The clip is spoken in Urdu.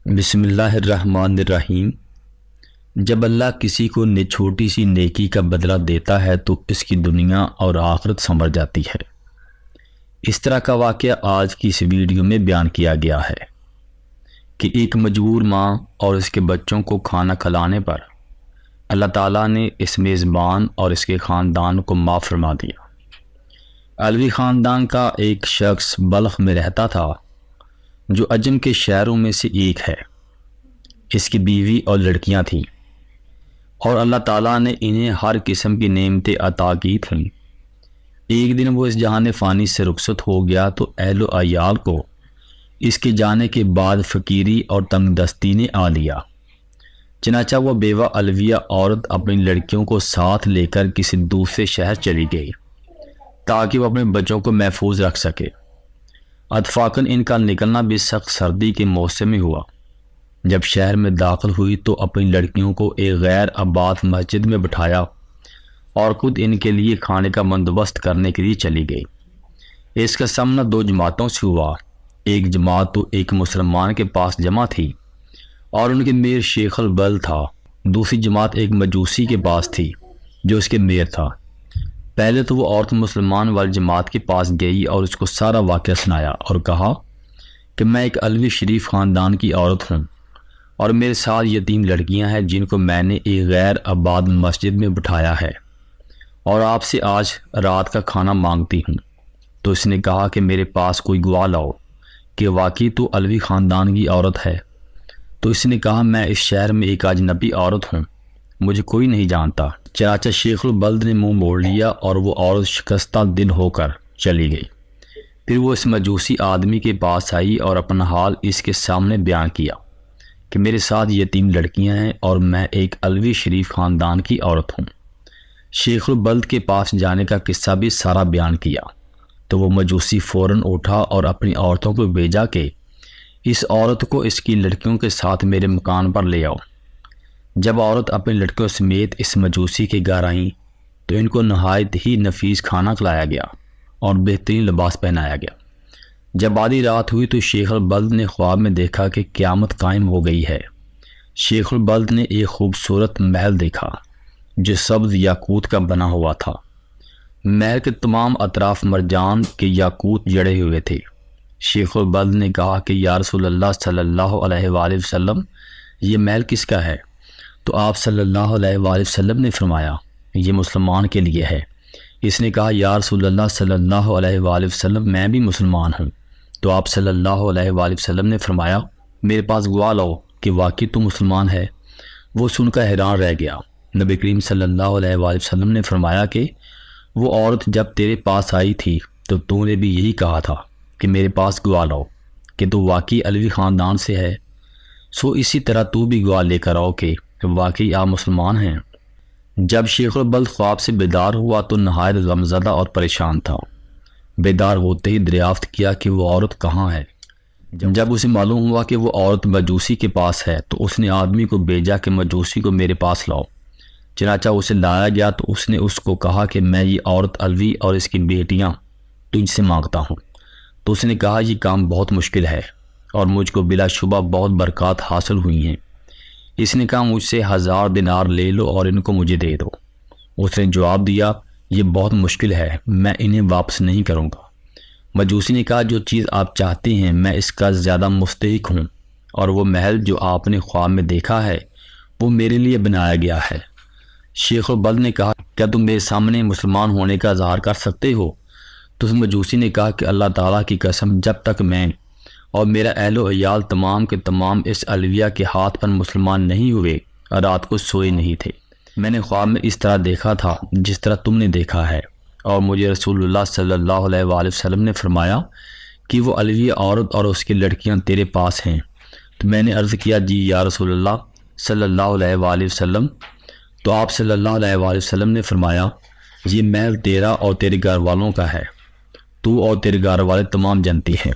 بسم اللہ الرحمن الرحیم۔ جب اللہ کسی کو چھوٹی سی نیکی کا بدلہ دیتا ہے تو اس کی دنیا اور آخرت سنور جاتی ہے۔ اس طرح کا واقعہ آج کی اس ویڈیو میں بیان کیا گیا ہے کہ ایک مجبور ماں اور اس کے بچوں کو کھانا کھلانے پر اللہ تعالیٰ نے اس میزبان اور اس کے خاندان کو معاف فرما دیا۔ علوی خاندان کا ایک شخص بلخ میں رہتا تھا جو عجم کے شہروں میں سے ایک ہے۔ اس کی بیوی اور لڑکیاں تھیں اور اللہ تعالیٰ نے انہیں ہر قسم کی نعمتیں عطا کی تھیں۔ ایک دن وہ اس جہان فانی سے رخصت ہو گیا تو اہل و عیال کو اس کے جانے کے بعد فقیری اور تنگ دستی نے آ لیا۔ چنانچہ وہ بیوہ علویہ عورت اپنی لڑکیوں کو ساتھ لے کر کسی دوسرے شہر چلی گئی تاکہ وہ اپنے بچوں کو محفوظ رکھ سکے۔ اتفاقاً ان کا نکلنا بھی سخت سردی کے موسم میں ہوا۔ جب شہر میں داخل ہوئی تو اپنی لڑکیوں کو ایک غیر آباد مسجد میں بٹھایا اور خود ان کے لیے کھانے کا بندوبست کرنے کے لیے چلی گئی۔ اس کا سامنا دو جماعتوں سے ہوا۔ ایک جماعت تو ایک مسلمان کے پاس جمع تھی اور ان کے میر شیخ البلد تھا۔ دوسری جماعت ایک مجوسی کے پاس تھی جو اس کے میر تھا۔ پہلے تو وہ عورت مسلمان والی جماعت کے پاس گئی اور اس کو سارا واقعہ سنایا اور کہا کہ میں ایک علوی شریف خاندان کی عورت ہوں اور میرے ساتھ یتیم لڑکیاں ہیں جن کو میں نے ایک غیر آباد مسجد میں بٹھایا ہے اور آپ سے آج رات کا کھانا مانگتی ہوں۔ تو اس نے کہا کہ میرے پاس کوئی گواہ لاؤ کہ واقعی تو علوی خاندان کی عورت ہے۔ تو اس نے کہا میں اس شہر میں ایک اجنبی عورت ہوں، مجھے کوئی نہیں جانتا۔ چنانچہ شیخ البلد نے منہ موڑ لیا اور وہ عورت شکستہ دل ہو کر چلی گئی۔ پھر وہ اس مجوسی آدمی کے پاس آئی اور اپنا حال اس کے سامنے بیان کیا کہ میرے ساتھ یتیم لڑکیاں ہیں اور میں ایک علوی شریف خاندان کی عورت ہوں۔ شیخ البلد کے پاس جانے کا قصہ بھی سارا بیان کیا تو وہ مجوسی فوراً اٹھا اور اپنی عورتوں کو بھیجا کہ اس عورت کو اس کی لڑکیوں کے ساتھ میرے مکان پر لے آؤ۔ جب عورت اپنی لڑکیوں سمیت اس مجوسی کے گھر آئیں تو ان کو نہایت ہی نفیس کھانا کھلایا گیا اور بہترین لباس پہنایا گیا۔ جب آدھی رات ہوئی تو شیخ البلد نے خواب میں دیکھا کہ قیامت قائم ہو گئی ہے۔ شیخ البلد نے ایک خوبصورت محل دیکھا جو سبز یاقوت کا بنا ہوا تھا۔ محل کے تمام اطراف مرجان کے یاقوت جڑے ہوئے تھے۔ شیخ البلد نے کہا کہ یا رسول اللہ صلی اللہ علیہ وآلہ وسلم، یہ محل کس کا ہے؟ تو آپ صلی اللہ علیہ وآلہ وسلم نے فرمایا یہ مسلمان کے لیے ہے۔ اس نے کہا یا رسول اللہ صلی اللہ علیہ وآلہ وسلم، میں بھی مسلمان ہوں۔ تو آپ صلی اللہ علیہ وآلہ وسلم نے فرمایا میرے پاس گواہ لاؤ کہ واقعی تو مسلمان ہے۔ وہ سن کر حیران رہ گیا۔ نبی کریم صلی اللہ علیہ وآلہ وسلم نے فرمایا کہ وہ عورت جب تیرے پاس آئی تھی تو نے بھی یہی کہا تھا کہ میرے پاس گواہ لاؤ کہ تو واقعی علوی خاندان سے ہے، سو اسی طرح تو بھی گواہ لے کر آؤ کہ واقعی آپ مسلمان ہیں۔ جب شیخ البلد خواب سے بیدار ہوا تو نہایت غمزدہ اور پریشان تھا۔ بیدار ہوتے ہی دریافت کیا کہ وہ عورت کہاں ہے۔ جب اسے معلوم ہوا کہ وہ عورت مجوسی کے پاس ہے تو اس نے آدمی کو بھیجا کہ مجوسی کو میرے پاس لاؤ۔ چنانچہ اسے لایا گیا تو اس نے اس کو کہا کہ میں یہ عورت علوی اور اس کی بیٹیاں تجھ سے مانگتا ہوں۔ تو اس نے کہا یہ کام بہت مشکل ہے اور مجھ کو بلا شبہ بہت برکات حاصل ہوئی ہیں۔ اس نے کہا مجھ سے 1000 دینار لے لو اور ان کو مجھے دے دو۔ اس نے جواب دیا یہ بہت مشکل ہے، میں انہیں واپس نہیں کروں گا۔ مجوسی نے کہا جو چیز آپ چاہتے ہیں میں اس کا زیادہ مستحق ہوں، اور وہ محل جو آپ نے خواب میں دیکھا ہے وہ میرے لیے بنایا گیا ہے۔ شیخ البلد نے کہا کیا تم میرے سامنے مسلمان ہونے کا اظہار کر سکتے ہو؟ تو اس مجوسی نے کہا کہ اللہ تعالیٰ کی قسم جب تک میں اور میرا اہل و عیال تمام کے تمام اس علویہ کے ہاتھ پر مسلمان نہیں ہوئے رات کو سوئے نہیں تھے۔ میں نے خواب میں اس طرح دیکھا تھا جس طرح تم نے دیکھا ہے، اور مجھے رسول اللہ صلی اللہ علیہ وآلہ وسلم نے فرمایا کہ وہ علویہ عورت اور اس کی لڑکیاں تیرے پاس ہیں۔ تو میں نے عرض کیا جی یا رسول اللہ صلی اللہ علیہ وآلہ وسلم۔ تو آپ صلی اللہ علیہ وآلہ وسلم نے فرمایا یہ محل تیرا اور تیرے گھر والوں کا ہے، تو اور تیرے گھر والے تمام جانتے ہیں۔